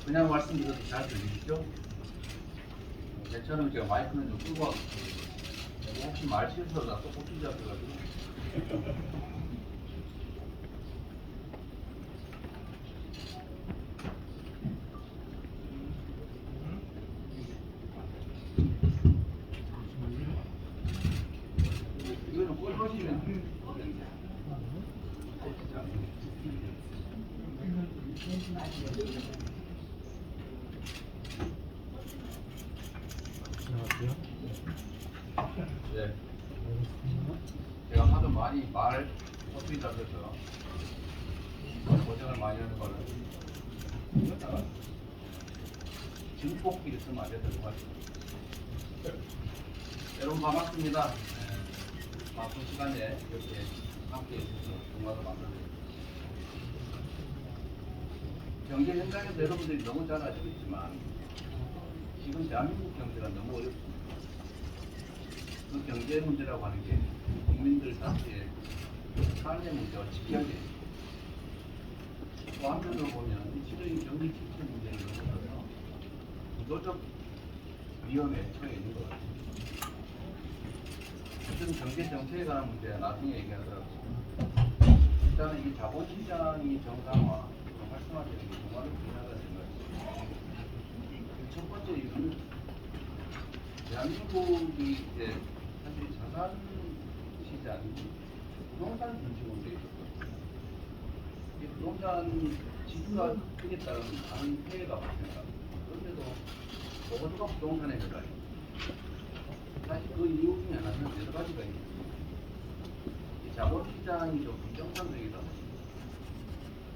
그냥 말씀드려도 잘 들리시죠? 저는 제가 마이크는 좀 끄고 하고 혹시 말 실수하다 또 꼬투리 잡혀가지고 이거는 꼴 보시면 안녕하세요. 네. 제가 하도 많이 말 꼬투리 잡혀서 고생을 많이 하는 거는 이거다가 증폭기를 쓰면 안 되는 것 같아요. 여러분 반갑습니다. 바쁜 시간에 이렇게 함께 해주셔서 정말로 감사드립니다. 경제 현장에서 여러분들이 너무 잘 아시겠지만 지금 대한민국 경제가 너무 어렵습니다. 그 경제 문제라고 하는 게 국민들 자체의 삶의 문제와 직결돼 있습니다. 또 한편으로 보면 이 지금 경기 침체 문제를 넘어서서 구조적 위험에 처해 있는 것 같아요. 무슨 경제 정책에 관한 문제 나중에 얘기하더라고요. 일단은 이 자본시장이 정상화, 활성화되는 게 정말로 중요하다는 생각이 듭니다. 첫 번째 이유는 대한민국이 이제 사실 자산 시장이 부동산 중심으로 돼 있었거든요. 이 부동산 지수가 크게 따른 다른 폐해가 발생합니다. 그런데도 모두가 부동산에 매달립니다. 사실 그 이유 중에 하나는 여러 가지가 있습니다. 이 자본시장이 좀 불정상적이다 보니까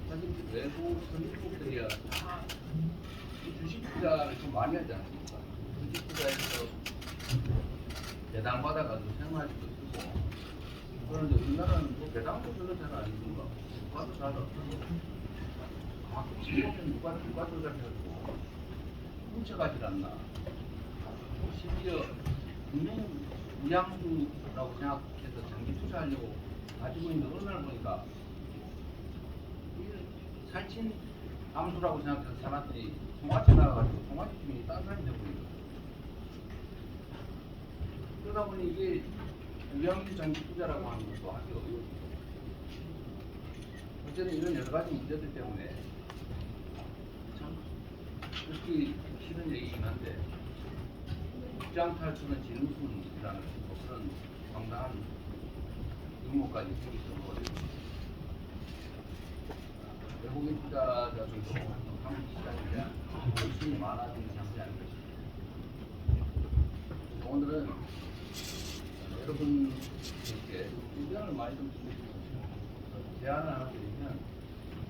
사실 외국 선진국들이야 이 주식 투자를 좀 많이 하지 않습니까? 주식 투자에서 배당 받아가지고 생활비도 쓰고 그런데 우리나라는 뭐 배당도 별로 잘 안 주는 거 누가도 잘 없고 가끔씩 보면 누가 들어가셔가지고 훔쳐가질 않나 심지어 금융 우량주라고 생각해서 장기 투자하려고 가지고 있는 어느 날 보니까 살친 암수라고 생각해서 사람들이 송아지 나가가지고 송아지 주민이 딴 사람이 되어버린 거예요. 그러다 보니 이게 우량주 장기 투자라고 하는 것도 하기 어려워요. 어쨌든 이런 여러 가지 문제들 때문에 참 듣기 싫은 얘기긴 한데 입장 탈수는 진흥순이라는 뭐 그런 상당한 의무까지 생기기 좀 어렵습니다. 외국인 투자자들도 한국 시장에 대한 관심이 많아지는 상태 아닌가 싶습니다. 오늘은 여러분께 의견을 많이 좀 제안을 하나 드리면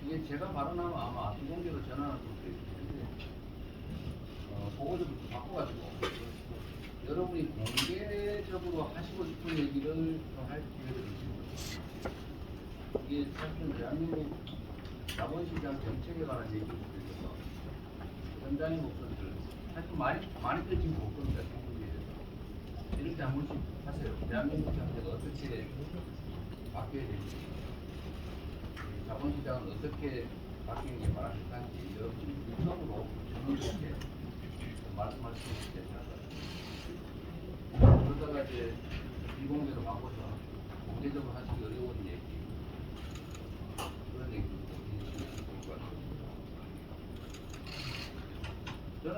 이게 제가 발언하면 아마 비공개로 전환할 수도 있는데 그거 좀 바꿔가지고 여러분이 공개적으로 하시고 싶은 얘기를 좀 할 기회를 주십니다. 이게 사실은 대한민국 자본시장 정책에 관한 얘기일 수도 있어서 현장의 목소리를 사실 많이들 지금 못 겁니다. 한국에 대해서 이렇게 한 번씩 하세요. 대한민국 정책가 어떻게 바뀌어야 되는지 자본시장은 어떻게 바뀌는 게 바람직한지 여러분이 인성으로 전문적으로 말씀할 수 있게 생각합니다. 그러다가 이제 비공개로 바꿔서 공개적으로 하시기 어려운 얘기 그런 얘기도 해주시면 좋을 것 같아요. 저는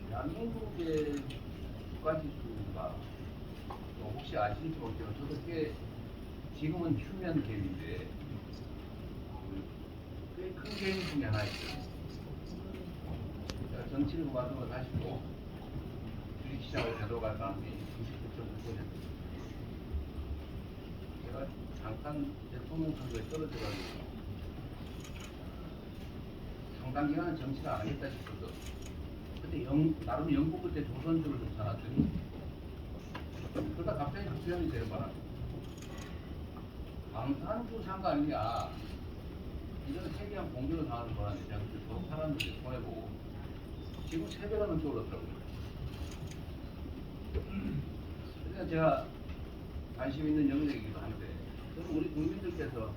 대한민국의 국가지수가 혹시 아실지 모르겠지만 저도 꽤 지금은 휴면 갭인데 꽤 큰 갭 중에 하나 있어요. 정치를 그만두고 하시고 주식시장을 되돌아갈 가능성이 99.9%. 제가 잠깐 대통령 선거에 떨어져가지고 상당 기간은 정치를 안 하겠다 싶어서 그때 나름 영국 그때 조선주를 좀 사놨더니 그러다 갑자기 국회의원이 되는 바람에 방탄주 산 거 아니냐 이거는 세계한 공격을 당하는 거라는데 제가 그때 서로 살았는데 손해보고 지금 3배가 넘게 올랐더라고요. 그래서 제가 관심 있는 영역이기도 한데 저는 우리 국민들께서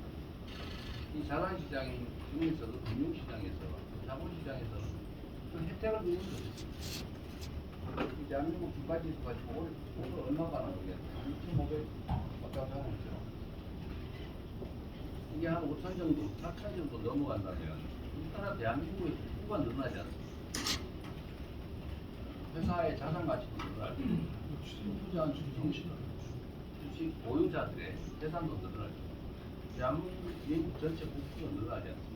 이 자산시장 중에서도 금융시장에서 자본시장에서 그 혜택을 누리는 거죠. 이 대한민국 두 가지 가지고 오늘 얼마 가나 모르겠어요. 2,500 왔다 갔다 하고 있죠. 이게 한 5천 정도, 4천 정도 넘어간다면 일단 대한민국의 부가 늘어나지 않습니다. 회사의 자산 가치도 늘어나고 투자한 주식 보유자들의 재산도 늘어나죠. 대한민국 전체 국부가 늘어나지 않습니다.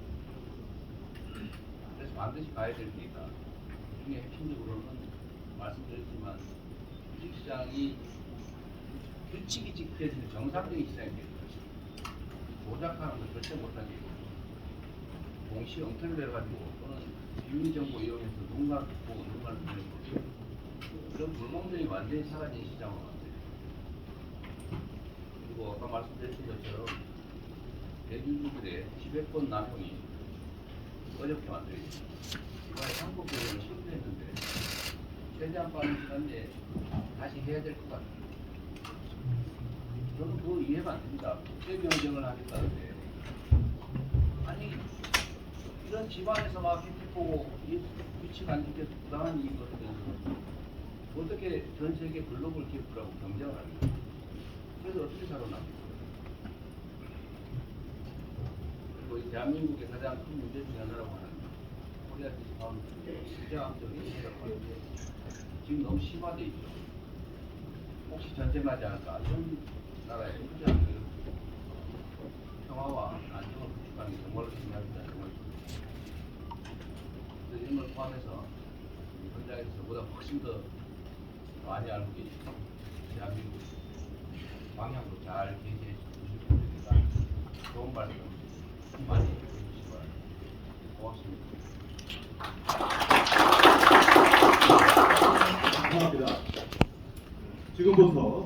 그래서 반드시 가야 될 게 있다. 그 중에 핵심적으로는 말씀드렸지만 주식시장이 규칙이 지켜지는 정상적인 시장이 되는 것입니다. 조작하는 걸 절대 못하게 공시 엉터리를 해가지고 또는 비밀 정보 이용해서 누군가를 보고 누군가를 보내는 그런 불공정이 완전히 사라진 시장으로 만들어요. 그리고 아까 말씀드렸던 것처럼 대중주들의 지배권 남용이 어렵게 만들어요. 이번에 한국 교육을 실패했는데 최대한 빠른 시간 내에 다시 해야 될 것 같아요. 저는 그거 이해가 안 됩니다. 국제 경쟁을 하겠다는데 아니 이런 집안에서 막 혜택 보고 규칙 안 지켜서 부당한 이익을 얻으면서 어떻게 전 세계 글로벌 기업들하고 경쟁을 하는 거예요? 그래서 어떻게 살아납니까? 그리고 이 대한민국의 가장 큰 문제 중에 하나라고 하는 코리아 디스카운트 규제학적인 생각하는데 지금 너무 심화돼 있죠. 혹시 전쟁하지 않을까? 이런 나라에 규제학적 평화와 안정을 구축하는 게 정말로 중요합니다. 정말. 그래서 이런 걸 포함해서 현장에서 저보다 훨씬 더 많이 알고 계시고 대한민국 방향으로 잘 계시해 주실 분들이니까 좋은 말씀 많이 해주시기 바랍니다. 고맙습니다. 감사합니다. 지금부터